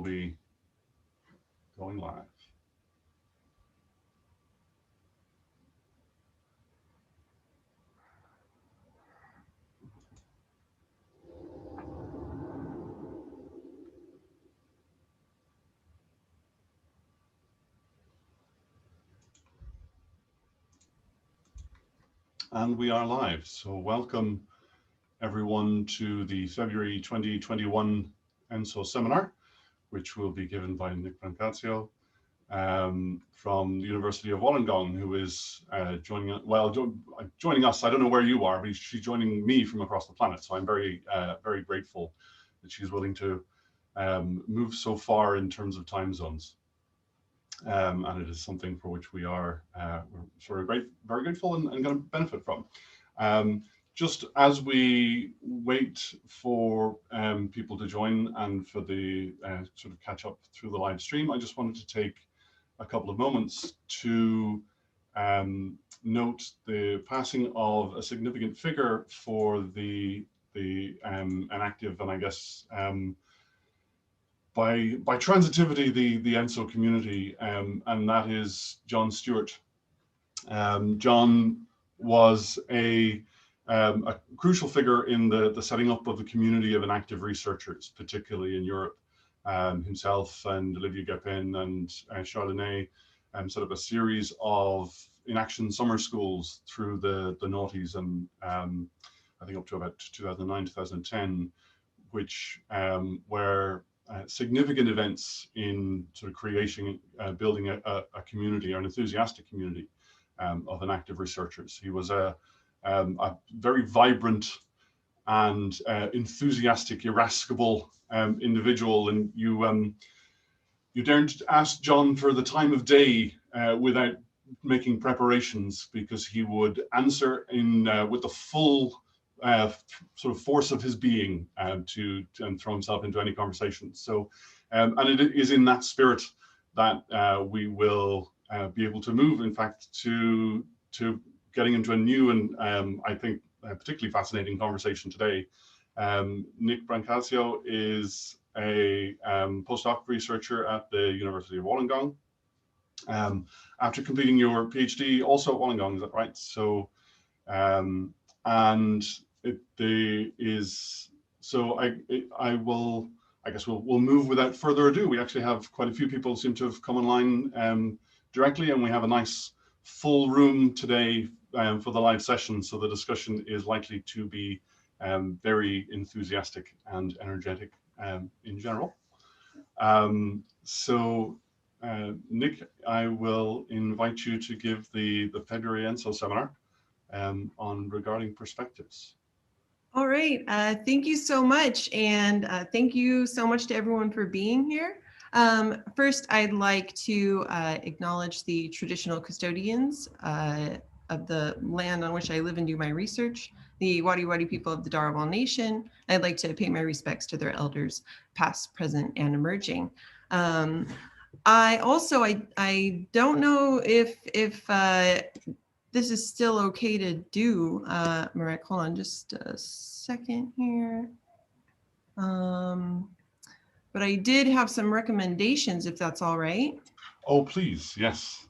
be going live. And we are live. So welcome everyone to the February 2021 ENSO seminar, which will be given by Nick Brancazio from the University of Wollongong, who is joining us. I don't know where you are, but she's joining me from across the planet. So I'm very grateful that she's willing to move so far in terms of time zones. And it is something for which we are very grateful and going to benefit from. Just as we wait for people to join and for the sort of catch up through the live stream, I just wanted to take a couple of moments to note the passing of a significant figure for the enactive, and I guess by transitivity, the ENSO community, and that is John Stewart. John was a crucial figure in the setting up of the community of enactive researchers, particularly in Europe. Himself and Olivier Gapin and Chardonnay set up a series of inaction summer schools through the noughties and I think up to about 2009, 2010, which were significant events in sort of creating, building a community, or an enthusiastic community of enactive researchers. He was a very vibrant and enthusiastic, irascible individual, and you daren't ask John for the time of day without making preparations, because he would answer in with the full sort of force of his being and throw himself into any conversation. So, and it is in that spirit that we will be able to move, in fact, to getting into a new and I think particularly fascinating conversation today. Nick Brancazio is a postdoc researcher at the University of Wollongong. After completing your PhD, also at Wollongong, is that right? So, and I guess we'll move without further ado. We actually have quite a few people seem to have come online directly, and we have a nice full room today for the live session. So the discussion is likely to be very enthusiastic and energetic in general. Nick, I will invite you to give the February ENSO seminar on regarding perspectives. All right, thank you so much. And thank you so much to everyone for being here. First, I'd like to acknowledge the traditional custodians of the land on which I live and do my research, the Wadi Wadi people of the Darawal Nation. I'd like to pay my respects to their elders, past, present, and emerging. I don't know if this is still okay to do, Marek, hold on just a second here. But I did have some recommendations, if that's all right. Oh, please, yes.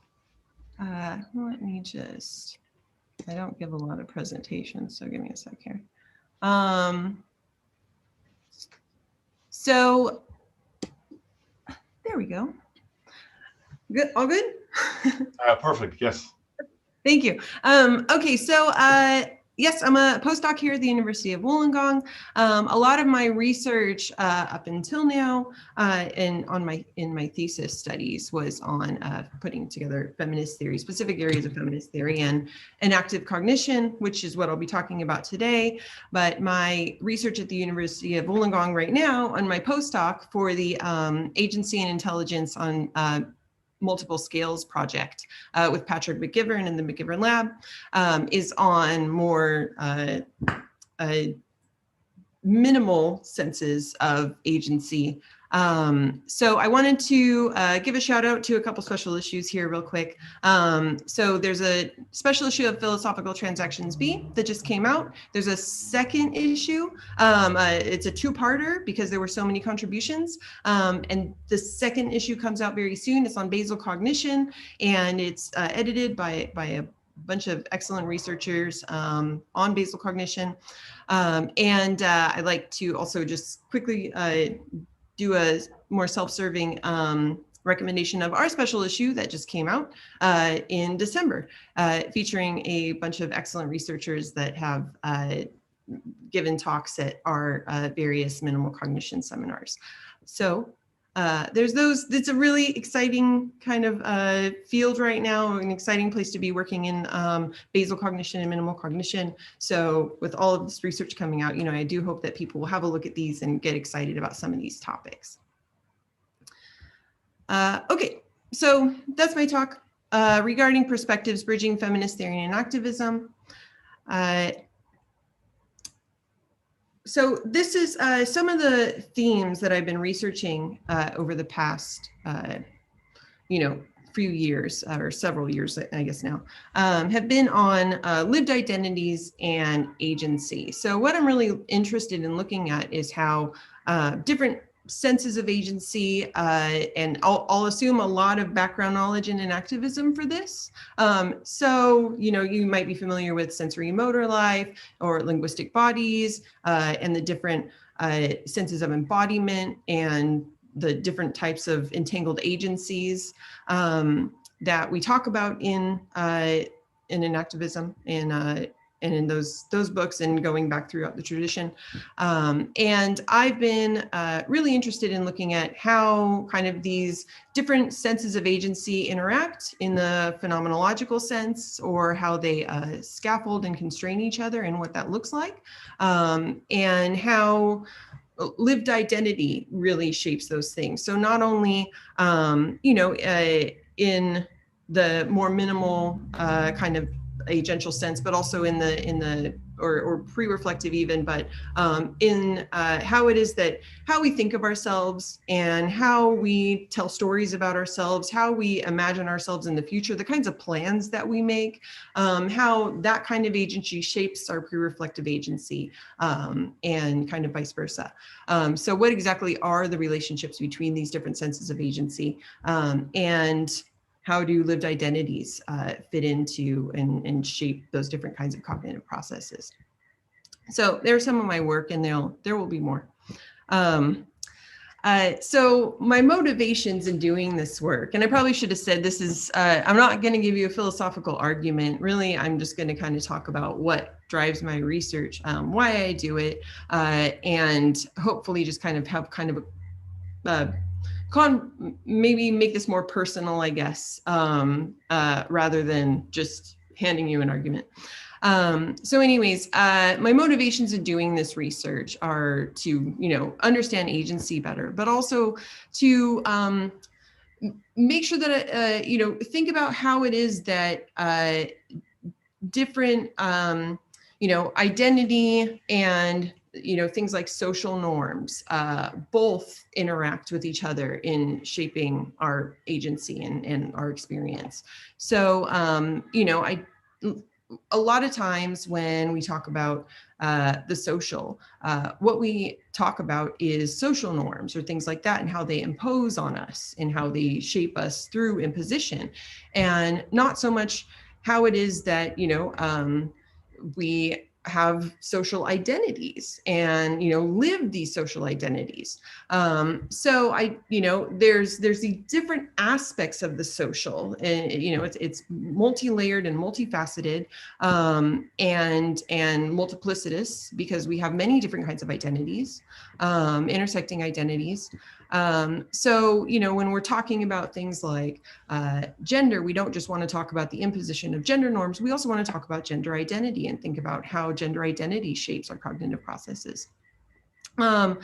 Let me just, I don't give a lot of presentations, so give me a sec here. So there we go. Good, all good? Perfect, yes. Thank you. Okay, so yes, I'm a postdoc here at the University of Wollongong. A lot of my research up until now in my thesis studies was on putting together feminist theory, specific areas of feminist theory and enactive cognition, which is what I'll be talking about today. But my research at the University of Wollongong right now on my postdoc for the agency and intelligence on multiple scales project with Patrick McGivern in the McGivern Lab is on more minimal senses of agency So I wanted to give a shout out to a couple special issues here real quick. So there's a special issue of Philosophical Transactions B that just came out. There's a second issue. It's a two-parter because there were so many contributions. And the second issue comes out very soon. It's on basal cognition, and it's edited by a bunch of excellent researchers on basal cognition. And I'd like to also just quickly do a more self-serving recommendation of our special issue that just came out in December, featuring a bunch of excellent researchers that have given talks at our various minimal cognition seminars. So there's those. It's a really exciting kind of field right now, an exciting place to be working in basal cognition and minimal cognition. So with all of this research coming out, I do hope that people will have a look at these and get excited about some of these topics. Okay, so that's my talk regarding perspectives, bridging feminist theory and activism. So this is some of the themes that I've been researching over the past, few years, or several years, I guess now, have been on lived identities and agency. So what I'm really interested in looking at is how different senses of agency, and I'll assume a lot of background knowledge in enactivism for this. So, you might be familiar with sensory motor life or linguistic bodies, and the different senses of embodiment and the different types of entangled agencies that we talk about in enactivism and in those books and going back throughout the tradition. And I've been really interested in looking at how kind of these different senses of agency interact in the phenomenological sense, or how they scaffold and constrain each other and what that looks like, and how lived identity really shapes those things. So not only, in the more minimal kind of agential sense, but also in the or pre-reflective even, but in how it is that how we think of ourselves and how we tell stories about ourselves, how we imagine ourselves in the future, the kinds of plans that we make, how that kind of agency shapes our pre-reflective agency, and kind of vice versa. So what exactly are the relationships between these different senses of agency, and how do lived identities fit into and shape those different kinds of cognitive processes? So there's some of my work, and there will be more. So my motivations in doing this work, and I probably should have said this is, I'm not going to give you a philosophical argument. Really, I'm just going to kind of talk about what drives my research, why I do it, and hopefully just kind of have kind of a maybe make this more personal, I guess, rather than just handing you an argument. So anyways, my motivations in doing this research are to, understand agency better, but also to make sure that, think about how it is that different, identity and things like social norms both interact with each other in shaping our agency and our experience. So, a lot of times when we talk about the social, what we talk about is social norms or things like that, and how they impose on us and how they shape us through imposition, and not so much how it is that, we have social identities and live these social identities. So there's the different aspects of the social, and it's multi-layered and multifaceted, and multiplicitous, because we have many different kinds of identities, intersecting identities. So when we're talking about things like gender, we don't just want to talk about the imposition of gender norms. We also want to talk about gender identity and think about how gender identity shapes our cognitive processes. I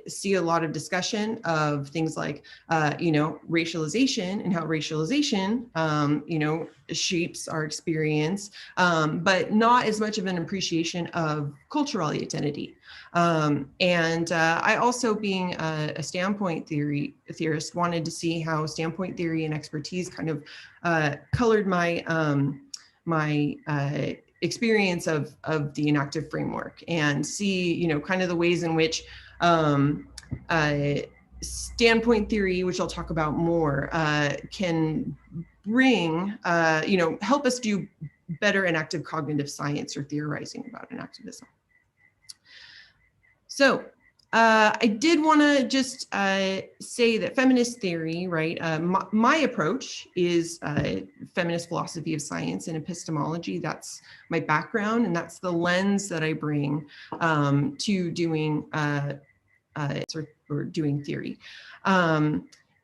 see a lot of discussion of things like, racialization and how racialization, shapes our experience, but not as much of an appreciation of cultural identity. I also, being a standpoint theorist, wanted to see how standpoint theory and expertise kind of colored my experience of the enactive framework, and see, kind of the ways in which standpoint theory, which I'll talk about more, can bring, help us do better enactive cognitive science or theorizing about enactivism. So I did want to just say that feminist theory, right? My approach is feminist philosophy of science and epistemology. That's my background, and that's the lens that I bring to doing or doing theory.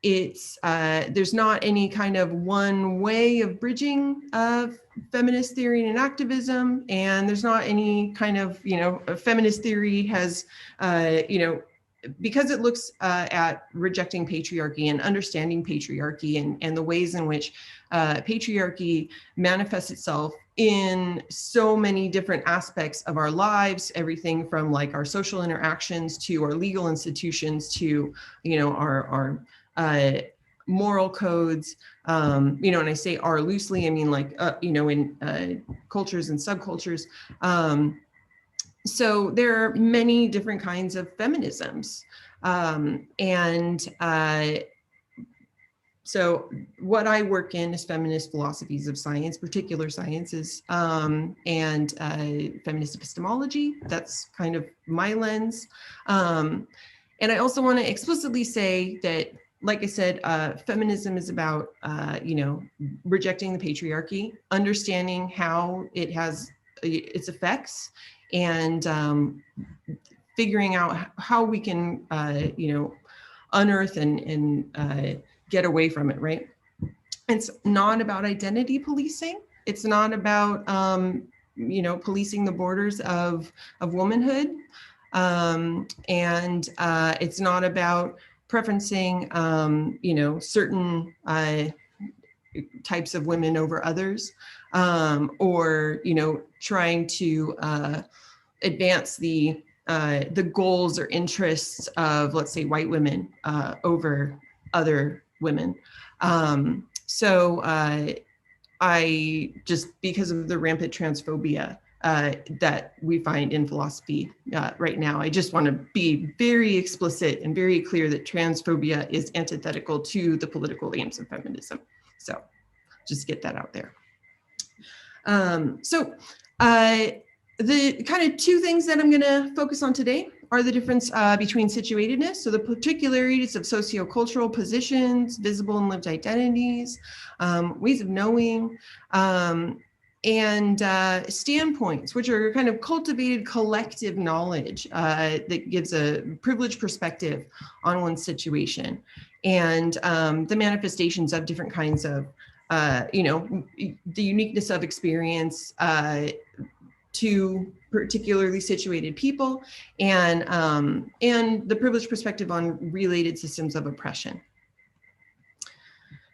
There's not any kind of one way of bridging feminist theory and activism, and there's not any kind of, feminist theory has, because it looks at rejecting patriarchy and understanding patriarchy and the ways in which patriarchy manifests itself in so many different aspects of our lives, everything from like our social interactions to our legal institutions to, our moral codes, and I say "are" loosely, I mean like, in cultures and subcultures. So there are many different kinds of feminisms. So what I work in is feminist philosophies of science, particular sciences, and feminist epistemology. That's kind of my lens. And I also want to explicitly say that, like I said, feminism is about, rejecting the patriarchy, understanding how it has its effects, and figuring out how we can, unearth and get away from it, right? It's not about identity policing. It's not about, policing the borders of womanhood. It's not about preferencing, certain types of women over others, or, trying to advance the goals or interests of, let's say, white women over other women. I just, because of the rampant transphobia that we find in philosophy right now, I just want to be very explicit and very clear that transphobia is antithetical to the political aims of feminism. So just get that out there. The kind of two things that I'm going to focus on today are the difference between situatedness, so the particularities of sociocultural positions, visible and lived identities, ways of knowing, and standpoints, which are kind of cultivated collective knowledge that gives a privileged perspective on one's situation, and the manifestations of different kinds of, the uniqueness of experience to particularly situated people, and the privileged perspective on related systems of oppression.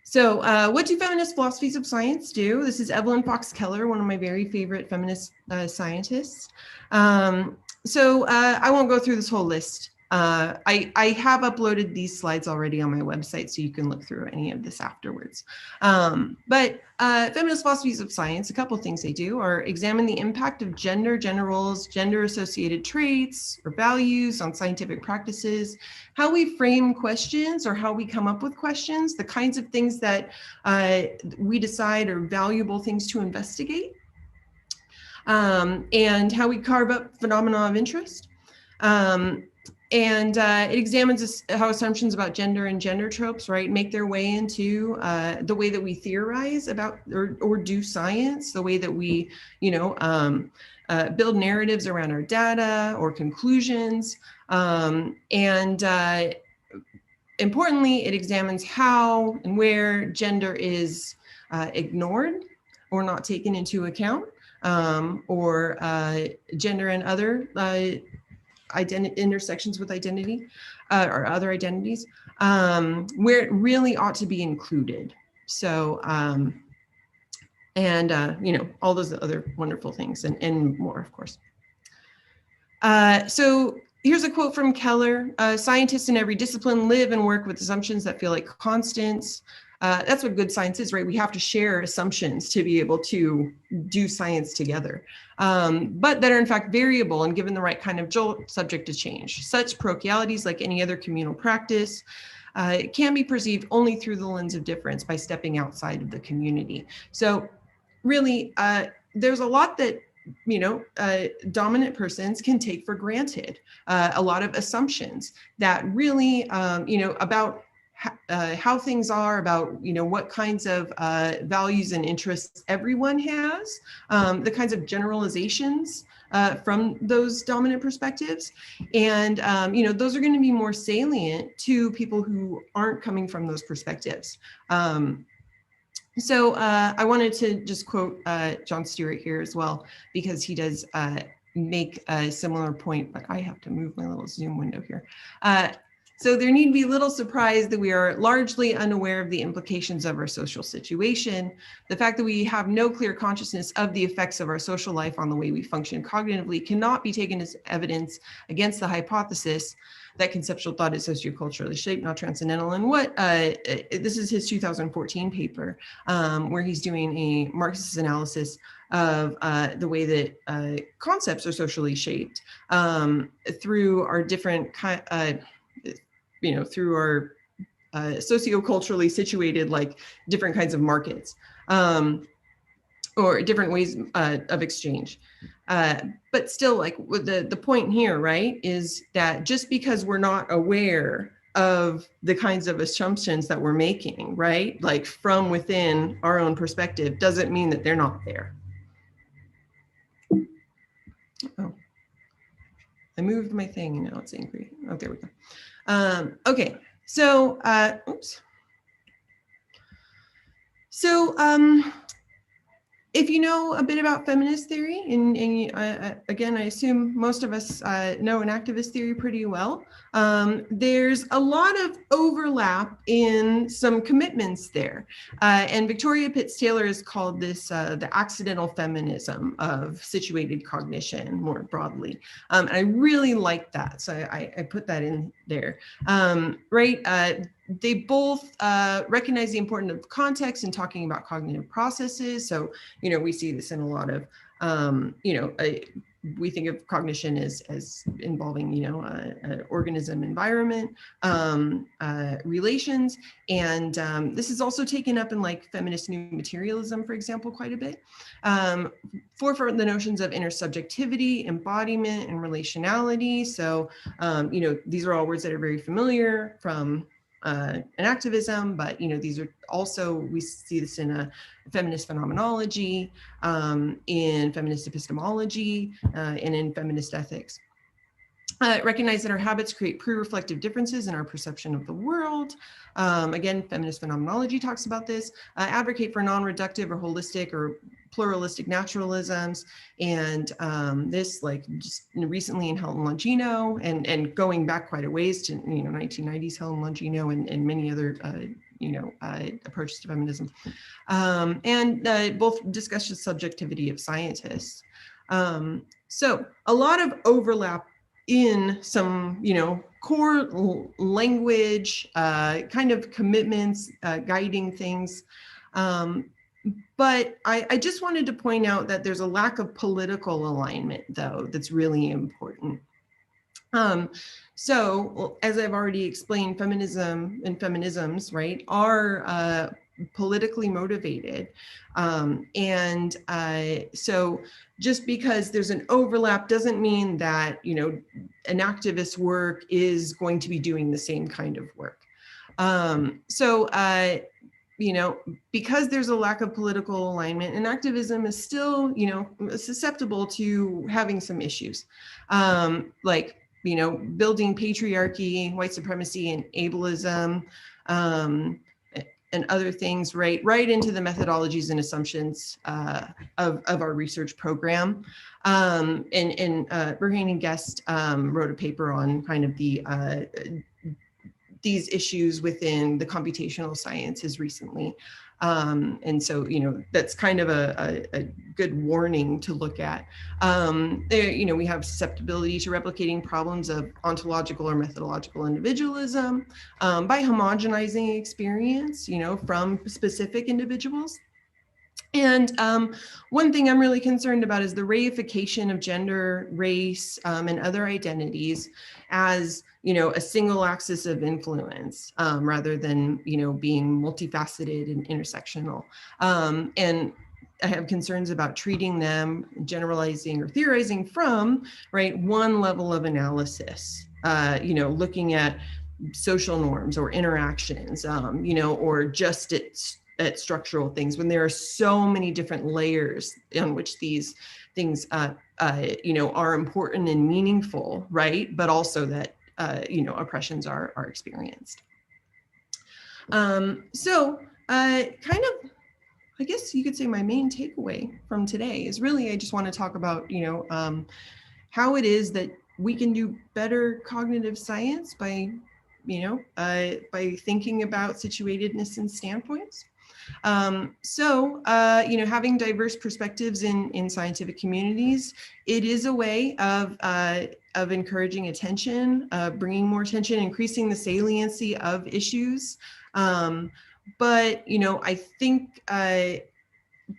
So what do feminist philosophies of science do? This is Evelyn Fox Keller, one of my very favorite feminist scientists. I won't go through this whole list. I have uploaded these slides already on my website, so you can look through any of this afterwards. Feminist philosophies of science, a couple of things they do are examine the impact of gender roles, gender-associated traits or values on scientific practices, how we frame questions or how we come up with questions, the kinds of things that we decide are valuable things to investigate, and how we carve up phenomena of interest. It examines how assumptions about gender and gender tropes, right, make their way into the way that we theorize about or do science, the way that we, build narratives around our data or conclusions. Importantly, it examines how and where gender is ignored or not taken into account, or gender and other intersections with identity or other identities, where it really ought to be included. So, all those other wonderful things and more, of course. So here's a quote from Keller: scientists in every discipline live and work with assumptions that feel like constants. That's what good science is, right? We have to share assumptions to be able to do science together, but that are in fact variable and given the right kind of jolt, subject to change. Such parochialities, like any other communal practice, can be perceived only through the lens of difference by stepping outside of the community. So really, there's a lot that dominant persons can take for granted, a lot of assumptions that really, about how things are, about, what kinds of values and interests everyone has, the kinds of generalizations from those dominant perspectives. And, those are going to be more salient to people who aren't coming from those perspectives. So I wanted to just quote John Stewart here as well, because he does make a similar point, but I have to move my little Zoom window here. So there need be little surprise that we are largely unaware of the implications of our social situation. The fact that we have no clear consciousness of the effects of our social life on the way we function cognitively cannot be taken as evidence against the hypothesis that conceptual thought is socioculturally shaped, not transcendental. And what this is his 2014 paper, where he's doing a Marxist analysis of the way that concepts are socially shaped through our different through our socioculturally situated, like different kinds of markets or different ways of exchange. But still, like the point here, right, is that just because we're not aware of the kinds of assumptions that we're making, right, like from within our own perspective, doesn't mean that they're not there. Oh, I moved my thing and now it's angry. Oh, there we go. Okay, so, oops. So, if you know a bit about feminist theory, and again, I assume most of us know enactivist theory pretty well, there's a lot of overlap in some commitments there. And Victoria Pitts-Taylor has called this the accidental feminism of situated cognition more broadly. And I really like that, so I put that in there, right? They both recognize the importance of context in talking about cognitive processes. So, we see this in a lot of, we think of cognition as involving, an organism environment relations. And this is also taken up in like feminist new materialism, for example, quite a bit. For the notions of intersubjectivity, embodiment, and relationality. So, these are all words that are very familiar from enactivism, but these are also, we see this in a feminist phenomenology, in feminist epistemology, and in feminist ethics. Recognize that our habits create pre-reflective differences in our perception of the world. Again, feminist phenomenology talks about this. Advocate for non-reductive or holistic or pluralistic naturalisms, and this, like, just recently in Helen Longino, and going back quite a ways to 1990s Helen Longino and many other approaches to feminism, and both discuss the subjectivity of scientists. So a lot of overlap in some core language kind of commitments, guiding things. But I just wanted to point out that there's a lack of political alignment, though, that's really important. So, as I've already explained, feminism and feminisms, right, are politically motivated. So just because there's an overlap doesn't mean that, enactivist work is going to be doing the same kind of work. Because there's a lack of political alignment, and activism is still, susceptible to having some issues, like, building patriarchy, white supremacy, and ableism, and other things right into the methodologies and assumptions of our research program. And Burhane and Guest wrote a paper on kind of these issues within the computational sciences recently. And so, that's kind of a good warning to look at. There, we have susceptibility to replicating problems of ontological or methodological individualism by homogenizing experience, from specific individuals. And one thing I'm really concerned about is the reification of gender, race, and other identities as, a single axis of influence rather than, being multifaceted and intersectional. And I have concerns about treating them, generalizing or theorizing from, one level of analysis, looking at social norms or interactions, or just at structural things, when there are so many different layers on which these things, are important and meaningful, but also that, oppressions are experienced. So kind of, I guess you could say my main takeaway from today is really, I just want to talk about, how it is that we can do better cognitive science by thinking about situatedness and standpoints. Having diverse perspectives in scientific communities, it is a way of encouraging attention, bringing more attention, increasing the saliency of issues. But I think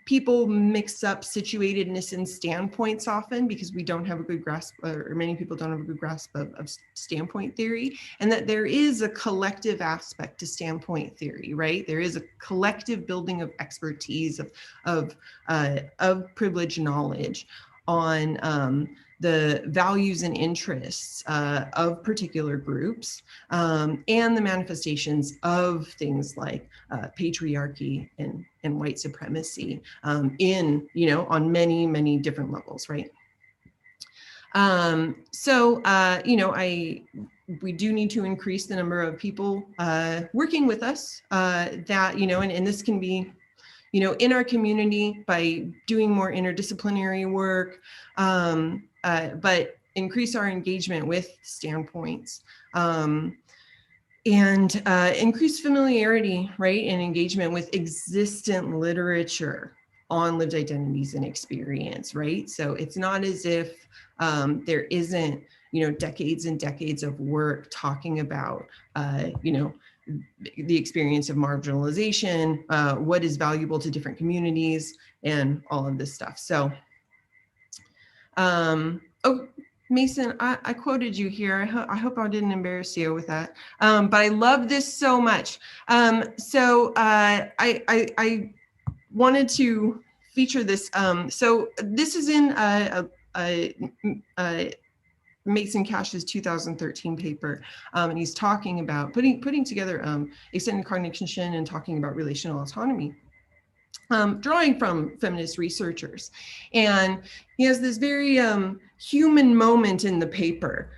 people mix up situatedness and standpoints often because we don't have a good grasp, or many people don't have a good grasp of standpoint theory, and that there is a collective aspect to standpoint theory, There is a collective building of expertise, of privileged knowledge on the values and interests of particular groups, and the manifestations of things like patriarchy and white supremacy on many, many different levels, we do need to increase the number of people working with us that, and this can be, in our community by doing more interdisciplinary work, but increase our engagement with standpoints, and increase familiarity, and engagement with existent literature on lived identities and experience, So it's not as if there isn't, decades and decades of work talking about, the experience of marginalization, what is valuable to different communities, and all of this stuff. So, Mason, I quoted you here. I hope I didn't embarrass you with that. But I love this so much. I wanted to feature this. So this is in Mason Cash's 2013 paper, and he's talking about putting together extended cognition and talking about relational autonomy, drawing from feminist researchers. And he has this very human moment in the paper,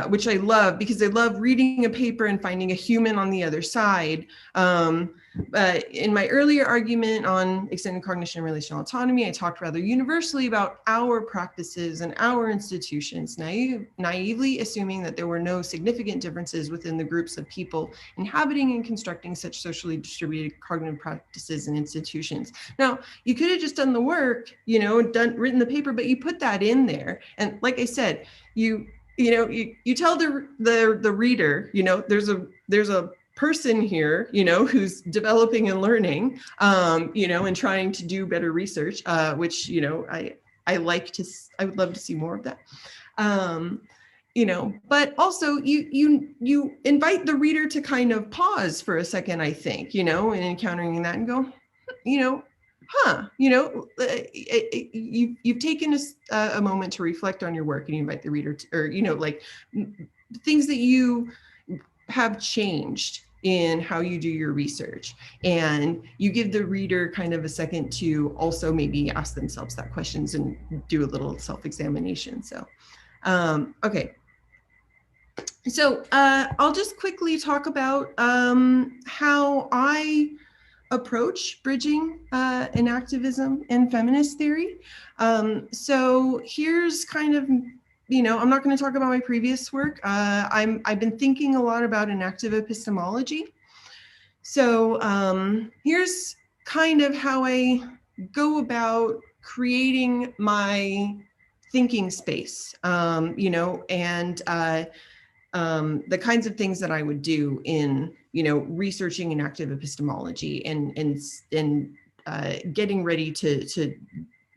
which I love because I love reading a paper and finding a human on the other side. In my earlier argument on extended cognition and relational autonomy, I talked rather universally about our practices and our institutions, naively assuming that there were no significant differences within the groups of people inhabiting and constructing such socially distributed cognitive practices and institutions. Now, you could have just done the work, written the paper, but you put that in there. And like I said, you tell the reader, there's a person here, who's developing and learning, and trying to do better research, which, I would love to see more of that. But also you invite the reader to kind of pause for a second, I think, in encountering that and go, you've taken a moment to reflect on your work, and you invite the reader to, or, things that you have changed in how you do your research, and you give the reader kind of a second to also maybe ask themselves that questions and do a little self-examination. So, okay. So I'll just quickly talk about how I approach bridging enactivism and feminist theory. So here's kind of, I'm not going to talk about my previous work. I've been thinking a lot about enactive epistemology. So here's kind of how I go about creating my thinking space, and the kinds of things that I would do in, researching enactive epistemology and getting ready to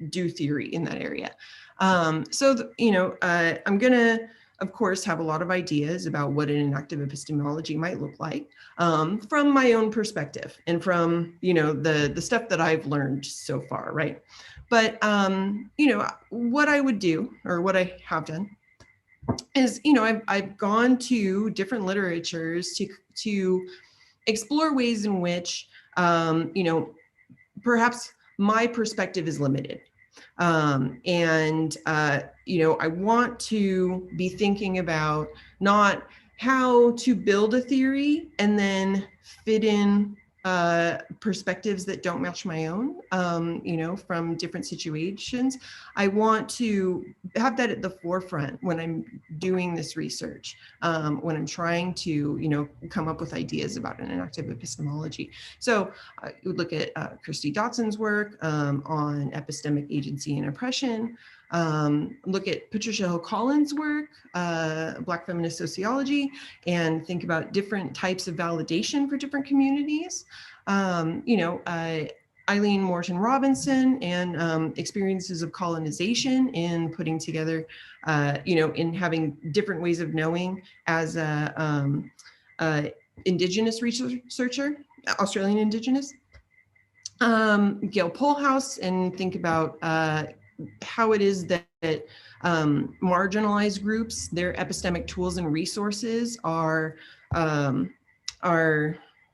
do theory in that area. I'm going to, of course, have a lot of ideas about what an enactive epistemology might look like from my own perspective and from, the stuff that I've learned so far, right? But, what I would do, or what I have done, is, I've gone to different literatures to explore ways in which, perhaps my perspective is limited. I want to be thinking about not how to build a theory and then fit in perspectives that don't match my own, from different situations. I want to have that at the forefront when I'm doing this research, when I'm trying to, come up with ideas about an enactive epistemology. So I would look at Christy Dotson's work on epistemic agency and oppression, look at Patricia Hill Collins' work, Black feminist sociology, and think about different types of validation for different communities. Eileen Morton Robinson and experiences of colonization in putting together, in having different ways of knowing as a Indigenous researcher, Australian Indigenous. Gail Polhouse, and think about how it is that marginalized groups, their epistemic tools and resources are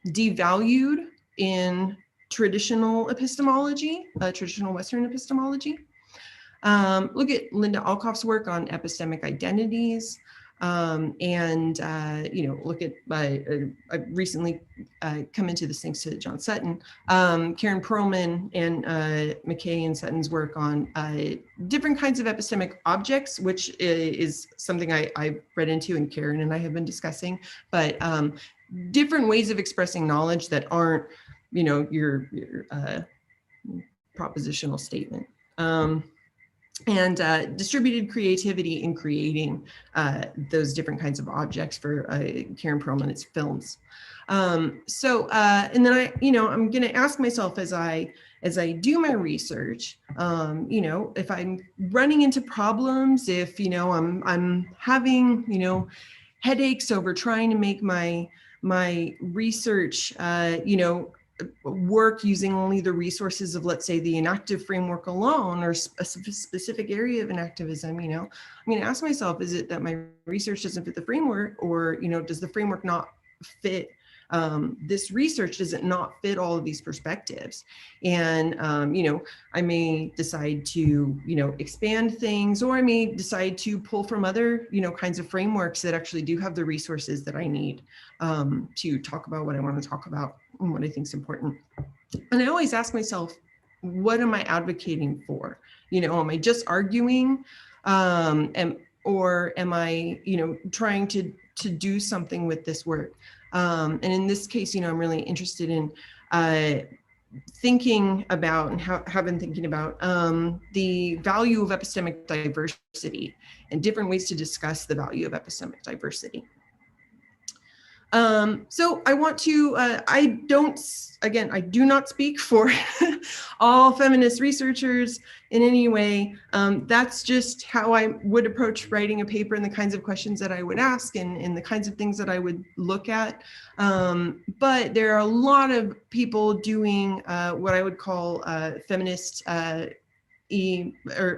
devalued in traditional epistemology, traditional Western epistemology. Look at Linda Alkoff's work on epistemic identities. Look at, I've recently come into this thanks to John Sutton, Karen Perlman and McKay and Sutton's work on different kinds of epistemic objects, which is something I read into and Karen and I have been discussing, but different ways of expressing knowledge that aren't, your propositional statement. And distributed creativity in creating those different kinds of objects for Karen Perlman's films. And then I'm going to ask myself as I do my research, if I'm running into problems, if I'm having headaches over trying to make my research work using only the resources of, let's say, the enactive framework alone, or a specific area of enactivism, I'm going to ask myself, is it that my research doesn't fit the framework, or, does the framework not fit this research? Does it not fit all of these perspectives? And, I may decide to, expand things, or I may decide to pull from other, kinds of frameworks that actually do have the resources that I need to talk about what I want to talk about and what I think is important. And I always ask myself, what am I advocating for? Am I just arguing, or am I, trying to do something with this work? And in this case, I'm really interested in thinking about, and have been thinking about, the value of epistemic diversity and different ways to discuss the value of epistemic diversity. So I want to, I do not speak for all feminist researchers in any way. That's just how I would approach writing a paper, and the kinds of questions that I would ask, and the kinds of things that I would look at. But there are a lot of people doing what I would call feminist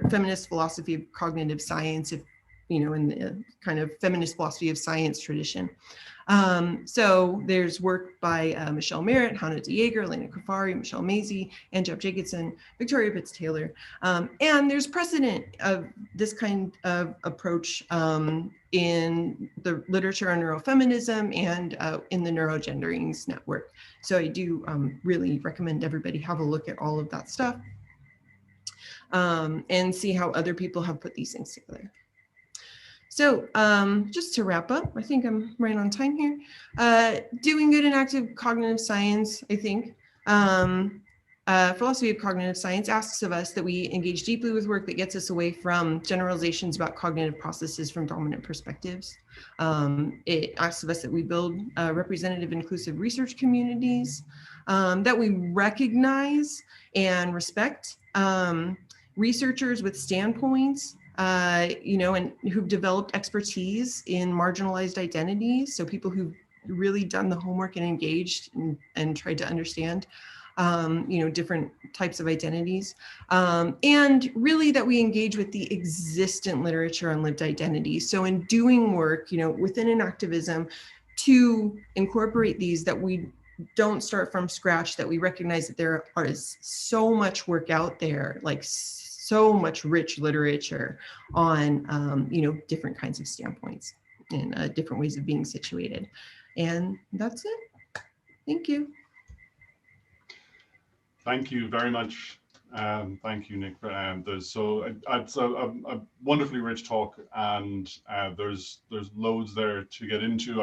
feminist philosophy of cognitive science, if in the kind of feminist philosophy of science tradition. So there's work by Michelle Merritt, Hannah DeJager, Elena Kafari, Michelle Maisie, and Jeff Jacobson, Victoria Pitts-Taylor. And there's precedent of this kind of approach in the literature on neurofeminism and in the neurogenderings network. So I do really recommend everybody have a look at all of that stuff and see how other people have put these things together. So just to wrap up, I think I'm right on time here. Doing good and active cognitive science, I think. Philosophy of cognitive science asks of us that we engage deeply with work that gets us away from generalizations about cognitive processes from dominant perspectives. It asks of us that we build representative, inclusive research communities, that we recognize and respect researchers with standpoints, and who've developed expertise in marginalized identities. So people who've really done the homework and engaged and tried to understand, different types of identities. And really that we engage with the existent literature on lived identities. So in doing work, within enactivism to incorporate these, that we don't start from scratch, that we recognize that there is so much work out there, like so much rich literature on, different kinds of standpoints and different ways of being situated. And that's it. Thank you. Thank you very much. Thank you, Nick. It's a wonderfully rich talk, and there's loads there to get into.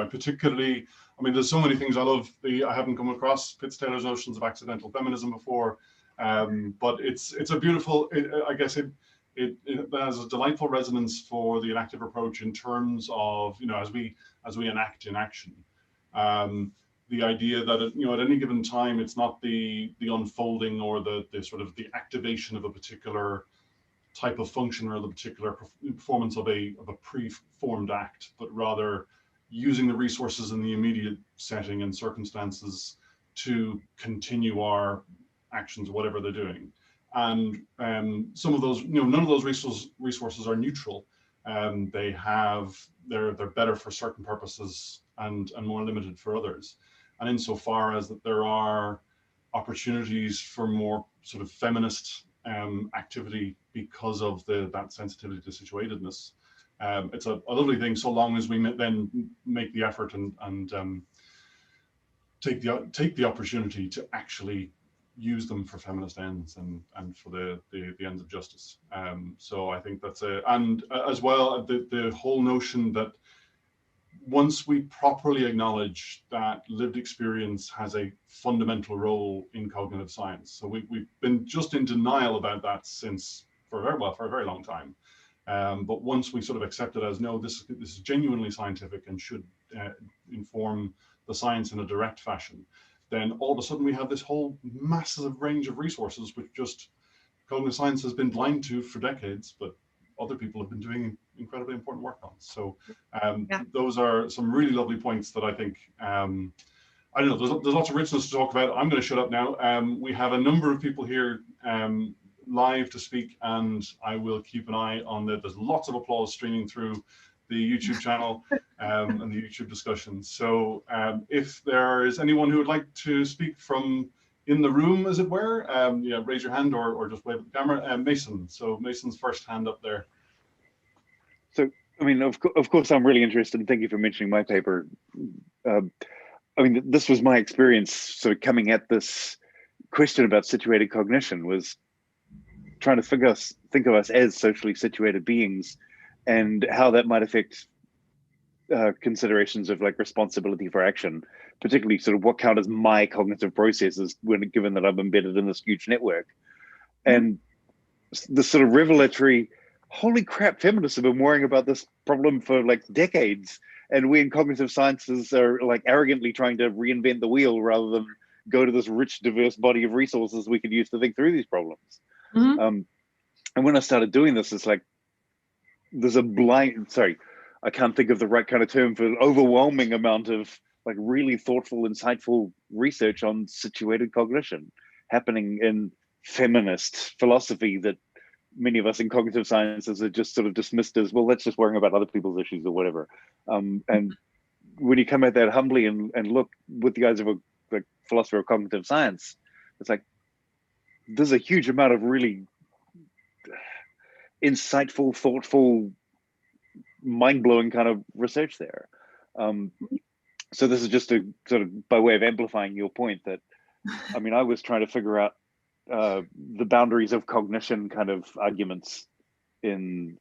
There's so many things I love. I haven't come across Pitts-Taylor's notions of accidental feminism before, but it's a beautiful. It has a delightful resonance for the enactive approach in terms of as we enact in action. The idea that at any given time, it's not the unfolding or the sort of the activation of a particular type of function or the particular performance of a preformed act, but rather using the resources in the immediate setting and circumstances to continue our actions, whatever they're doing. And some of those, none of those resources are neutral. They're better for certain purposes and more limited for others. And insofar as that there are opportunities for more sort of feminist activity because of that sensitivity to situatedness, it's a lovely thing, so long as we then make the effort and take the opportunity to actually use them for feminist ends and for the ends of justice. So I think that's and as well the whole notion that once we properly acknowledge that lived experience has a fundamental role in cognitive science. So we've been just in denial about that for a very long time. But once we sort of accept it as, no, this is genuinely scientific and should inform the science in a direct fashion, then all of a sudden we have this whole massive range of resources which just cognitive science has been blind to for decades, but other people have been doing incredibly important work on. So those are some really lovely points that I think, I don't know, there's lots of richness to talk about. I'm going to shut up now. We have a number of people here live to speak, and I will keep an eye on there's lots of applause streaming through the YouTube channel and the YouTube discussion. So if there is anyone who would like to speak from in the room, as it were, raise your hand or just wave at the camera. Mason, so Mason's first hand up there. So, of course, I'm really interested, and thank you for mentioning my paper. This was my experience sort of coming at this question about situated cognition, was trying to think of us as socially situated beings and how that might affect considerations of like responsibility for action, particularly sort of what count as my cognitive processes given that I'm embedded in this huge network. And the sort of revelatory, holy crap, feminists have been worrying about this problem for like decades, and we in cognitive sciences are like arrogantly trying to reinvent the wheel rather than go to this rich, diverse body of resources we could use to think through these problems. And when I started doing this, it's like there's I can't think of the right kind of term for an overwhelming amount of like really thoughtful, insightful research on situated cognition happening in feminist philosophy that many of us in cognitive sciences are just sort of dismissed as, well, let's just worry about other people's issues or whatever. And when you come at that humbly and look with the eyes of a philosopher of cognitive science, it's like there's a huge amount of really insightful, thoughtful, mind-blowing kind of research there. So this is just a sort of by way of amplifying your point that, I mean, I was trying to figure out the boundaries of cognition kind of arguments in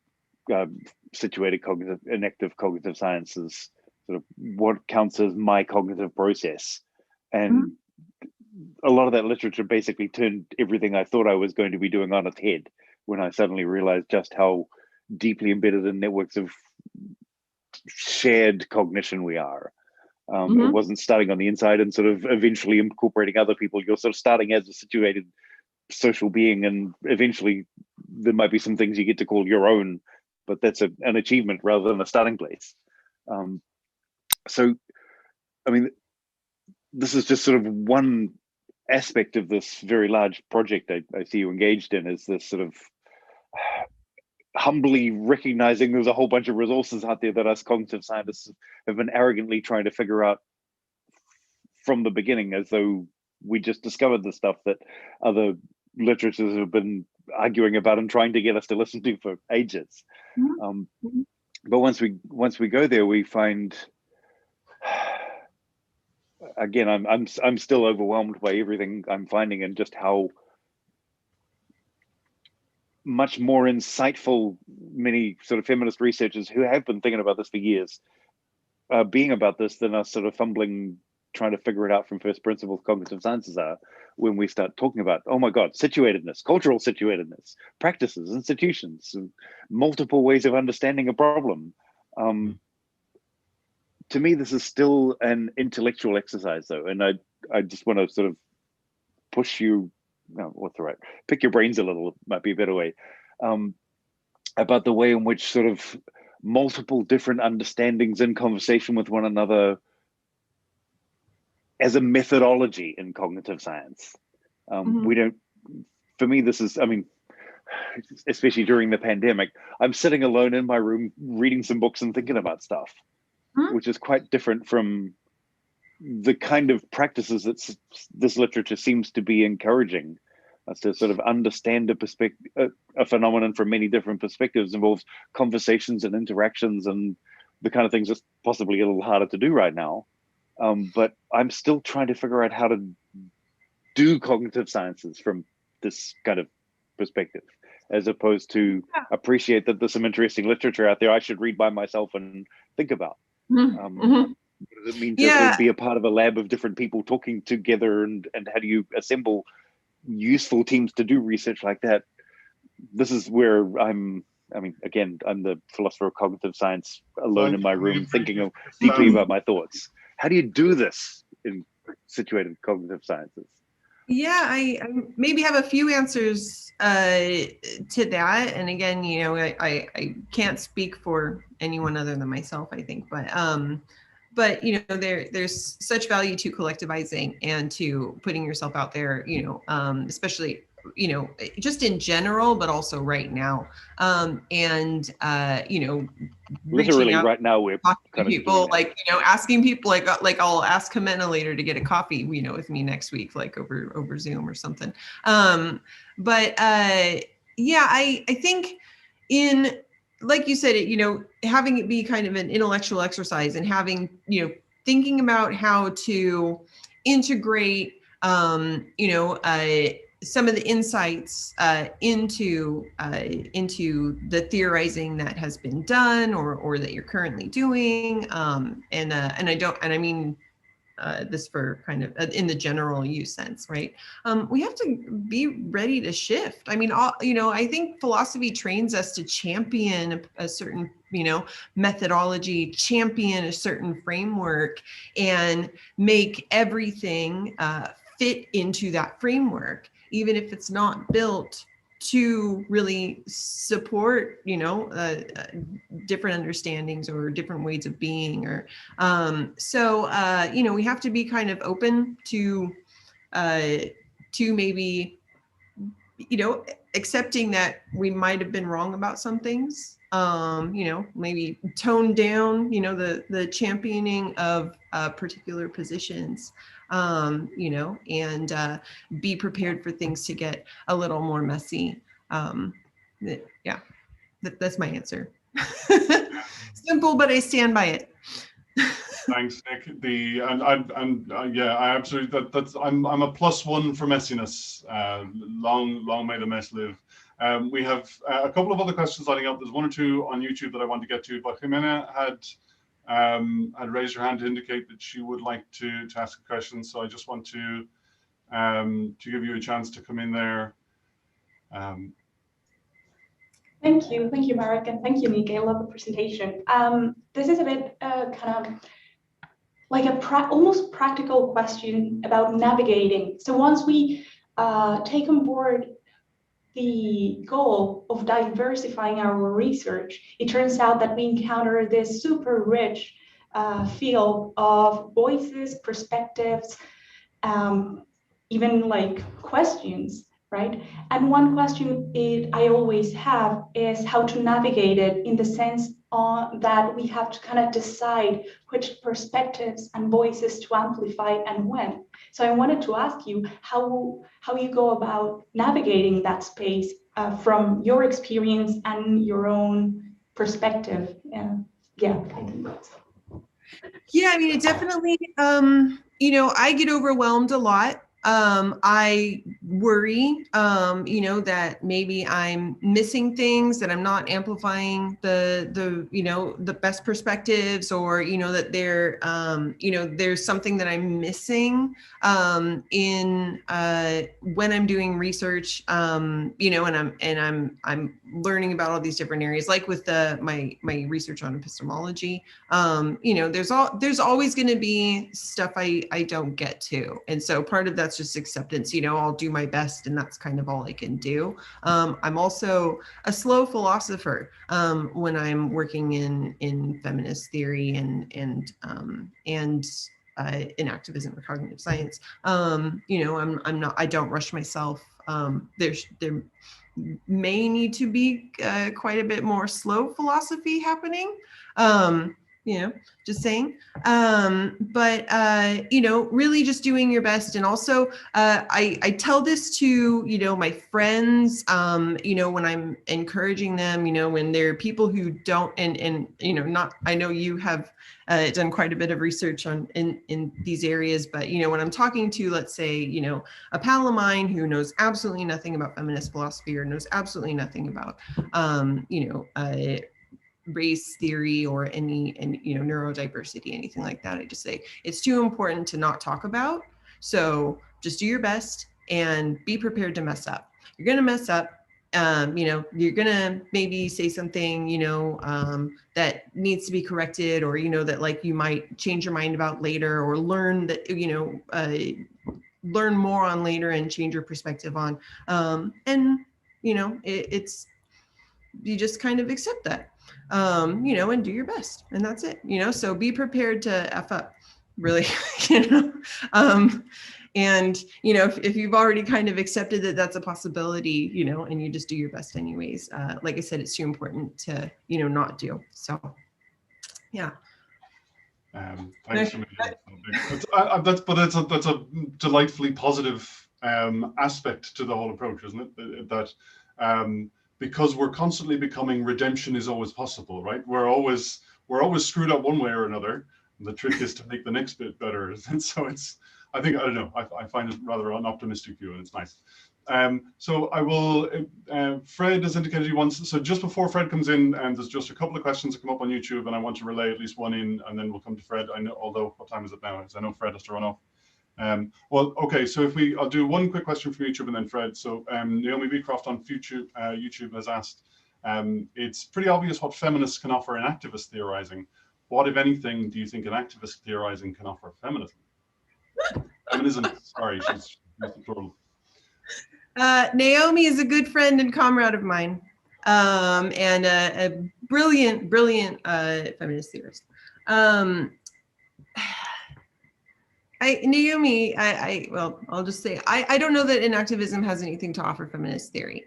situated cognitive, enactive cognitive sciences, sort of what counts as my cognitive process. And a lot of that literature basically turned everything I thought I was going to be doing on its head when I suddenly realized just how deeply embedded in networks of shared cognition we are. It wasn't starting on the inside and sort of eventually incorporating other people. You're sort of starting as a situated social being, and eventually there might be some things you get to call your own, but that's an achievement rather than a starting place. So, I mean, this is just sort of one aspect of this very large project I see you engaged in, is this sort of humbly recognizing there's a whole bunch of resources out there that us cognitive scientists have been arrogantly trying to figure out from the beginning, as though we just discovered the stuff that other literatures have been arguing about and trying to get us to listen to for ages. But once we go there, we find, again, I'm still overwhelmed by everything I'm finding, and just how much more insightful many sort of feminist researchers who have been thinking about this for years being about this than us sort of fumbling trying to figure it out from first principles cognitive sciences are, when we start talking about, oh my God, situatedness, cultural situatedness, practices, institutions, and multiple ways of understanding a problem. To me, this is still an intellectual exercise though. And I just want to sort of push you, no, what's the right, pick your brains a little, might be a better way, about the way in which sort of multiple different understandings in conversation with one another as a methodology in cognitive science. We don't, for me, this is, I mean, especially during the pandemic, I'm sitting alone in my room reading some books and thinking about stuff, which is quite different from the kind of practices that this literature seems to be encouraging us to sort of understand a phenomenon from many different perspectives. Involves conversations and interactions and the kind of things that's possibly a little harder to do right now. But I'm still trying to figure out how to do cognitive sciences from this kind of perspective, as opposed to appreciate that there's some interesting literature out there I should read by myself and think about. What does it mean to be a part of a lab of different people talking together, and how do you assemble useful teams to do research like that? This is where I mean, again, I'm the philosopher of cognitive science alone in my room thinking deeply about my thoughts. How do you do this in situated cognitive sciences? Yeah, I maybe have a few answers to that. And again, you know, I can't speak for anyone other than myself, I think, but you know, there's such value to collectivizing and to putting yourself out there, you know, especially, you know, just in general, but also right now. You know, literally right now we're talking to people, like, you know, asking people, like I'll ask Jimena later to get a coffee, you know, with me next week, like over Zoom or something. Yeah, I think in, like you said, it, you know, having it be kind of an intellectual exercise and having, you know, thinking about how to integrate, you know, some of the insights into the theorizing that has been done or that you're currently doing, and I mean this for kind of in the general use sense, right? We have to be ready to shift. I mean, you know, I think philosophy trains us to champion a certain, you know, methodology, champion a certain framework, and make everything fit into that framework, even if it's not built to really support, you know, different understandings or different ways of being, or you know, we have to be kind of open to maybe accepting that we might have been wrong about some things, maybe tone down, the championing of particular positions, and be prepared for things to get a little more messy. Yeah, that's my answer. Simple, but I stand by it. Thanks, Nick. I absolutely I'm a +1 for messiness. Long may the mess live. We have a couple of other questions lining up. There's one or two on YouTube that I want to get to, but Jimena had raised her hand to indicate that she would like to ask a question. So I just want to give you a chance to come in there. Thank you, Marek, and thank you, Nick. I love the presentation. This is a bit kind of like almost practical question about navigating. So once we take on board the goal of diversifying our research, it turns out that we encounter this super rich field of voices, perspectives, even like questions, right? And one question I always have is how to navigate it, in the sense that we have to kind of decide which perspectives and voices to amplify and when. So I wanted to ask you how you go about navigating that space from your experience and your own perspective. Yeah, I think that's. Yeah, I mean, it definitely, I get overwhelmed a lot. I worry, that maybe I'm missing things, that I'm not amplifying the best perspectives, or, that there's something that I'm missing, in, when I'm doing research, and I'm learning about all these different areas, like with my research on epistemology. There's always going to be stuff I don't get to. And so part of that's just acceptance. I'll do my best, and that's kind of all I can do. I'm also a slow philosopher when I'm working in feminist theory and in activism or cognitive science. I don't rush myself. There may need to be quite a bit more slow philosophy happening. Just saying. But really just doing your best. And also, I tell this to, my friends, when I'm encouraging them, when there are people who don't, and I know you have done quite a bit of research in these areas, but, when I'm talking to, let's say, a pal of mine who knows absolutely nothing about feminist philosophy, or knows absolutely nothing about, race theory or any neurodiversity, anything like that, I just say it's too important to not talk about. So just do your best and be prepared to mess up. You're going to mess up. You're going to maybe say something, that needs to be corrected, or, that like you might change your mind about later, or learn that, learn more on later and change your perspective on. It's, you just kind of accept that. And do your best, and that's it, so be prepared to F up, really, and, if you've already kind of accepted that that's a possibility, and you just do your best anyways, like I said, it's too important to, not do, so, yeah. Thanks for that's a delightfully positive aspect to the whole approach, isn't it? That because we're constantly becoming, redemption is always possible, right? We're always screwed up one way or another. The trick is to make the next bit better. And so I find it rather an optimistic view, and it's nice. So I will, Fred has indicated he wants, so just before Fred comes in, and there's just a couple of questions that come up on YouTube, and I want to relay at least one in, and then we'll come to Fred. I know, although, what time is it now? Because I know Fred has to run off. Well, okay, so I'll do one quick question from YouTube and then Fred. So Naomi Beecroft on YouTube has asked, it's pretty obvious what feminists can offer enactivist theorizing. What, if anything, do you think enactivist theorizing can offer feminism? Feminism, sorry, she's the plural. Naomi is a good friend and comrade of mine, and a brilliant feminist theorist. Naomi, well, I'll just say, I don't know that enactivism has anything to offer feminist theory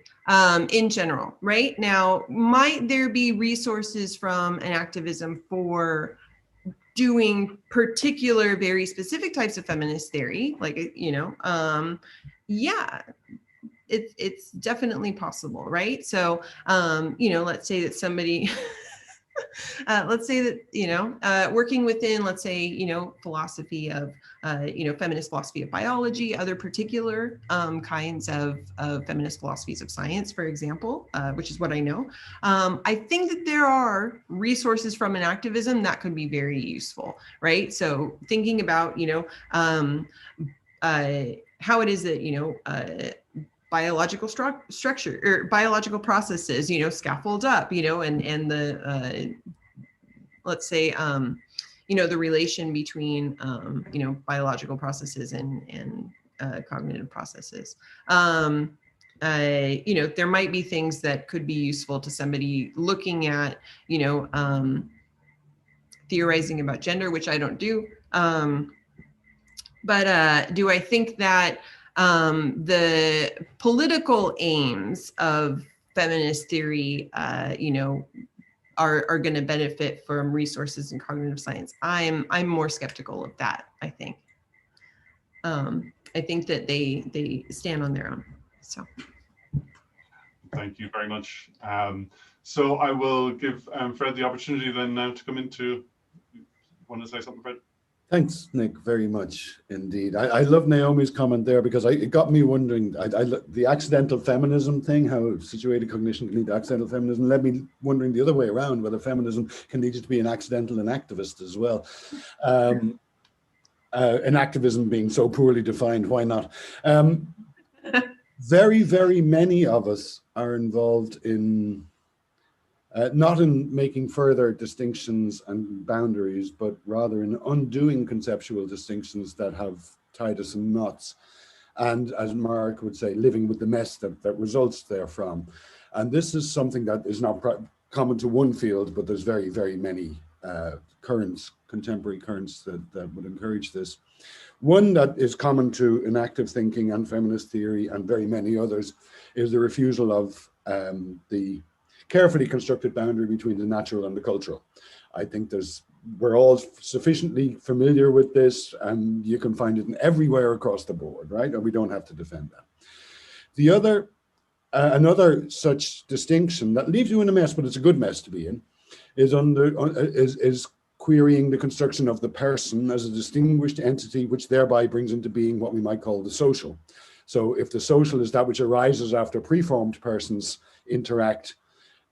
in general, right? Now, might there be resources from enactivism for doing particular, very specific types of feminist theory? Like, yeah, it's definitely possible, right? So, let's say that somebody, let's say that, working within, let's say, philosophy of, feminist philosophy of biology, other particular kinds of feminist philosophies of science, for example, which is what I know. I think that there are resources from enactivism that could be very useful, right? So thinking about, how it is that, biological structure or biological processes, scaffold up, and the, let's say, the relation between, biological processes and cognitive processes. There might be things that could be useful to somebody looking at, theorizing about gender, which I don't do. But do I think that the political aims of feminist theory, are going to benefit from resources in cognitive science? I'm more skeptical of that. I think that they stand on their own. So. Thank you very much. So I will give Fred the opportunity then now to come into. Want to say something, Fred? Thanks, Nick, very much indeed. I love Naomi's comment there because it got me wondering, the accidental feminism thing, how situated cognition can lead to accidental feminism, led me wondering the other way around, whether feminism can lead you to be an accidental enactivist as well. Enactivism being so poorly defined, why not? Very, very many of us are involved in not in making further distinctions and boundaries, but rather in undoing conceptual distinctions that have tied us in knots. And as Mark would say, living with the mess that results therefrom. And this is something that is not common to one field, but there's very, very many contemporary currents that would encourage this. One that is common to enactive thinking and feminist theory and very many others is the refusal of the carefully constructed boundary between the natural and the cultural. I think we're all sufficiently familiar with this, and you can find it in everywhere across the board, right? And we don't have to defend that. The other, another such distinction that leaves you in a mess, but it's a good mess to be in, is querying the construction of the person as a distinguished entity, which thereby brings into being what we might call the social. So if the social is that which arises after preformed persons interact,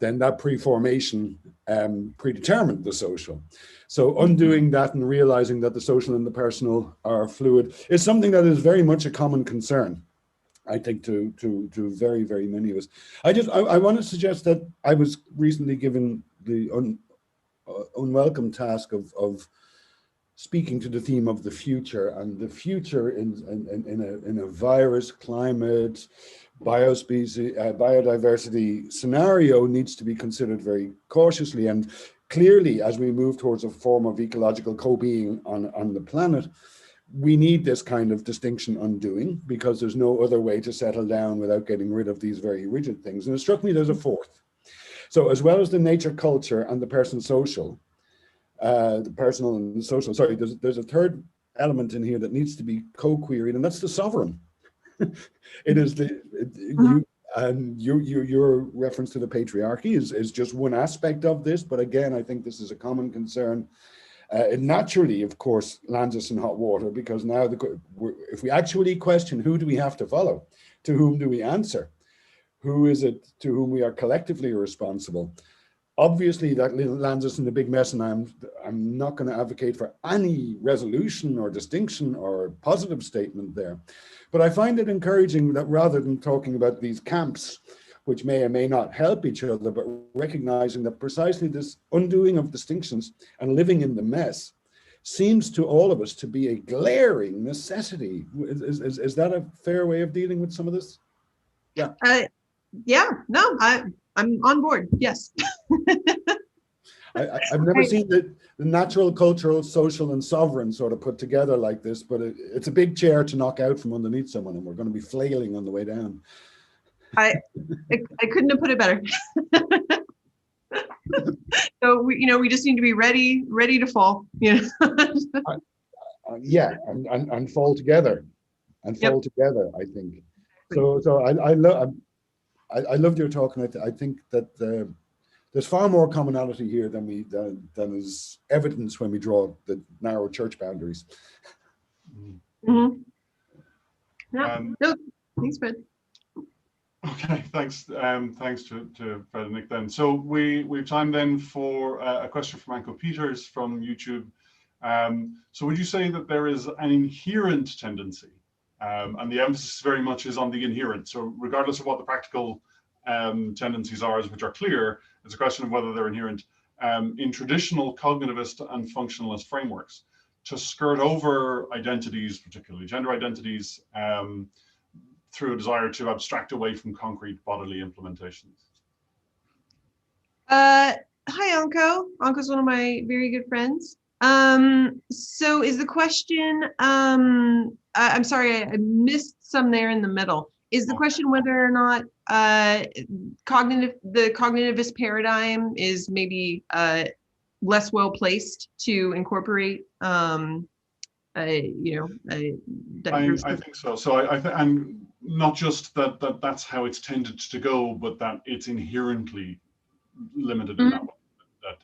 then that preformation predetermined the social. So undoing that and realizing that the social and the personal are fluid is something that is very much a common concern, I think, to very, very many of us. I want to suggest that I was recently given the unwelcome task of speaking to the theme of the future, and the future in a virus, climate, biodiversity scenario needs to be considered very cautiously. And clearly, as we move towards a form of ecological co-being on the planet, we need this kind of distinction undoing, because there's no other way to settle down without getting rid of these very rigid things. And it struck me there's a fourth. So as well as the nature culture and the person social, the personal and social, sorry, there's a third element in here that needs to be co-queried, and that's the sovereign. It is your reference to the patriarchy is just one aspect of this, but again, I think this is a common concern. It naturally, of course, lands us in hot water, because now if we actually question who do we have to follow, to whom do we answer, who is it to whom we are collectively responsible, obviously that lands us in a big mess. And I'm not going to advocate for any resolution or distinction or positive statement there. But I find it encouraging that rather than talking about these camps, which may or may not help each other, but recognizing that precisely this undoing of distinctions and living in the mess seems to all of us to be a glaring necessity. Is that a fair way of dealing with some of this? Yeah. Yeah, no, I'm on board. Yes. I've never seen the natural, cultural, social, and sovereign sort of put together like this, but it's a big chair to knock out from underneath someone, and we're going to be flailing on the way down. I couldn't have put it better. So we just need to be ready to fall. Yeah, and fall together, fall together. I think so. I loved your talk, and I think that there's far more commonality here than is evidence when we draw the narrow church boundaries. Mm-hmm. Yeah. No, thanks, Fred. Okay, thanks. Thanks to Fred and Nick then. So we've time then for a question from Anko Peters from YouTube. So would you say that there is an inherent tendency, and the emphasis very much is on the inherent. So regardless of what the practical tendencies are, which are clear, it's a question of whether they're inherent in traditional cognitivist and functionalist frameworks to skirt over identities, particularly gender identities, through a desire to abstract away from concrete bodily implementations. Hi, Anko. Anko's one of my very good friends. So is the question, I'm sorry, I missed some there in the middle. Is the question whether or not the cognitivist paradigm is maybe less well placed to incorporate, I think so. So and not just that's how it's tended to go, but that it's inherently limited in that way. That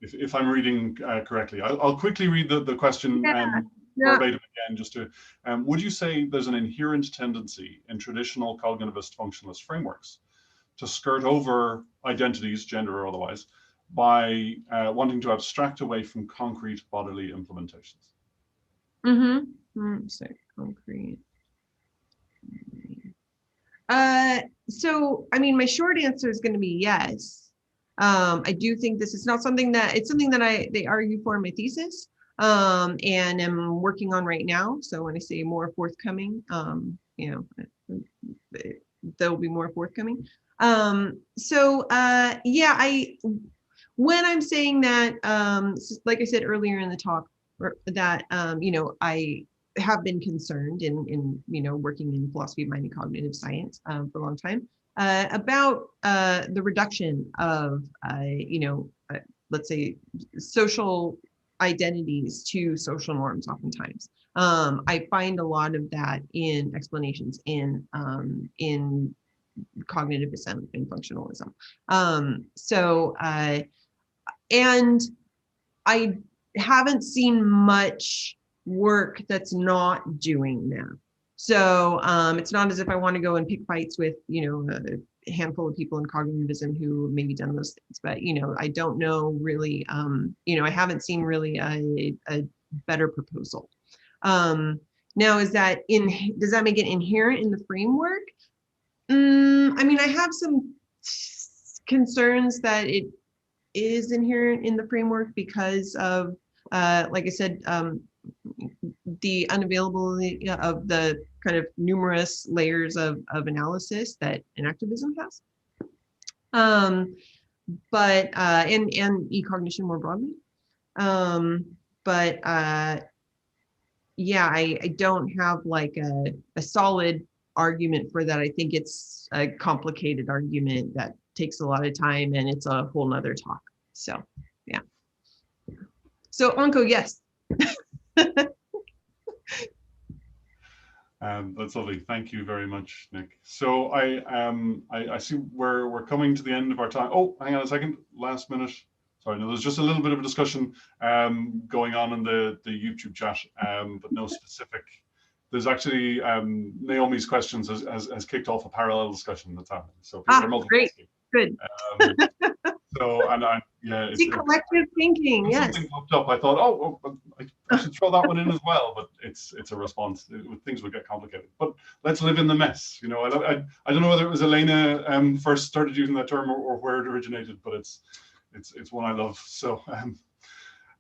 if I'm reading correctly, I'll quickly read the question verbatim again, just to, would you say there's an inherent tendency in traditional cognitivist functionalist frameworks to skirt over identities, gender or otherwise, by wanting to abstract away from concrete bodily implementations? So concrete. So, I mean, my short answer is going to be yes. I do think this is not something that, it's something that they argue for in my thesis, and I'm working on right now. So when I say more forthcoming, there'll be more forthcoming. When I'm saying that, like I said earlier in the talk, that, I have been concerned in working in philosophy of mind and cognitive science for a long time, about the reduction of, let's say, social identities to social norms oftentimes. I find a lot of that in explanations in cognitivism and functionalism. And I haven't seen much work that's not doing that. So it's not as if I want to go and pick fights with, a handful of people in cognitivism who maybe done those things, but, I don't know really, I haven't seen really a better proposal. Now, does that make it inherent in the framework? I mean, I have some concerns that it is inherent in the framework because of, like I said, the unavailability of the kind of numerous layers of analysis that enactivism has, but and e-cognition more broadly. I don't have like a solid argument for that. I think it's a complicated argument that takes a lot of time, and it's a whole nother talk. So, yeah. So, Anko, yes. That's lovely. Thank you very much, Nick. So I see we're coming to the end of our time. Oh, hang on a second. Last minute. Sorry, no, there's just a little bit of a discussion going on in the YouTube chat, but no specific. There's actually Naomi's questions has kicked off a parallel discussion that's happening. So people are multitasking. Great, good. It's collective thinking. Yes. Something popped up. I thought, I should throw that one in as well, but it's a response. Things would get complicated. But let's live in the mess. I don't know whether it was Elena first started using that term or where it originated, but it's one I love. So,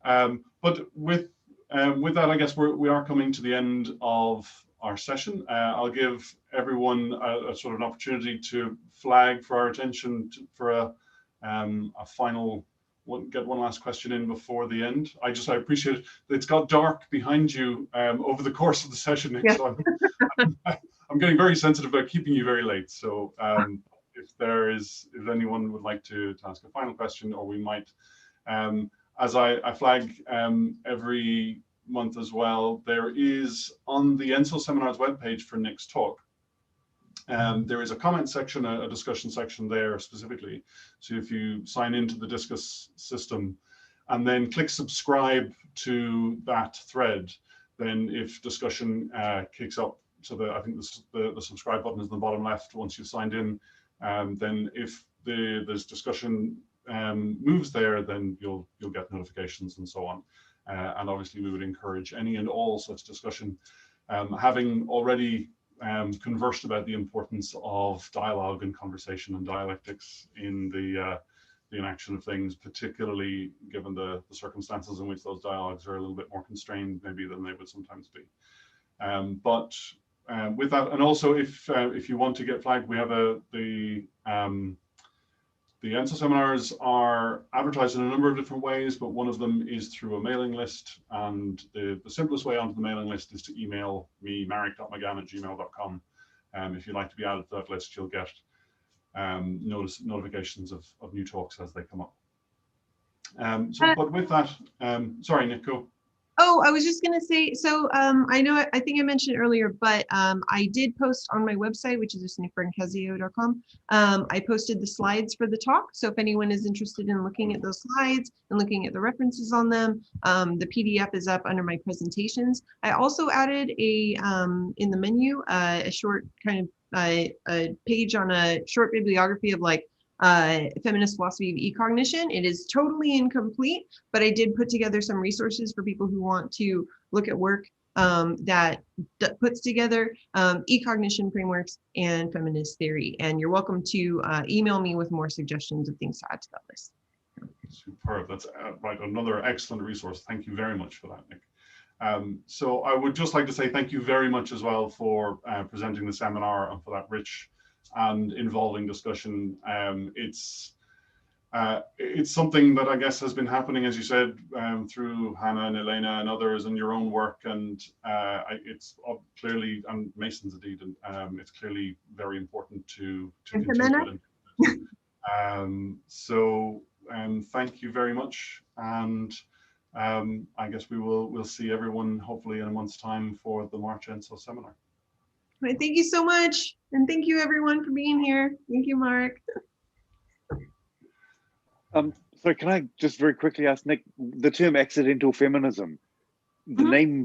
but with that, I guess we are coming to the end of our session. I'll give everyone a sort of an opportunity to flag for our attention for a final get one last question in before the end. I appreciate it. It's got dark behind you over the course of the session, Nick, so I'm getting very sensitive about keeping you very late. So if anyone would like to ask a final question, or we might, as I flag every month as well, there is on the ENSO Seminars webpage for Nick's talk, there is a comment section, a discussion section there specifically. So if you sign into the Discuss system and then click subscribe to that thread, then if discussion kicks up to I think the subscribe button is in the bottom left once you've signed in, then if there's discussion moves there, then you'll get notifications and so on. And obviously we would encourage any and all such discussion. Having already conversed about the importance of dialogue and conversation and dialectics in the enaction of things, particularly given the circumstances in which those dialogues are a little bit more constrained maybe than they would sometimes be. But with that, and also if you want to get flagged, we have the ENSO seminars are advertised in a number of different ways, but one of them is through a mailing list. And the simplest way onto the mailing list is to email me, marek.mcgann@gmail.com. If you'd like to be added to that list, you'll get notifications of new talks as they come up. But with that, sorry, Nick, go. Oh, I was just going to say, so I think I mentioned earlier, but I did post on my website, which is just brancazio.com. I posted the slides for the talk. So if anyone is interested in looking at those slides and looking at the references on them, the PDF is up under my presentations. I also added in the menu, a short kind of a page on a short bibliography of like feminist philosophy of e-cognition. It is totally incomplete, but I did put together some resources for people who want to look at work that puts together e-cognition frameworks and feminist theory. And you're welcome to email me with more suggestions of things to add to that list. Superb. That's right. Another excellent resource. Thank you very much for that, Nick. So I would just like to say thank you very much as well for presenting the seminar and for that rich and involving discussion. It's something that I guess has been happening, as you said, through Hannah and Elena and others and your own work, and it's clearly, and Mason's indeed, and it's clearly very important to continue it. So thank you very much, and I guess we'll see everyone hopefully in a month's time for the March ENSO seminar. Right, thank you so much. And thank you everyone for being here. Thank you, Mark. So can I just very quickly ask Nick, the term accidental feminism, the name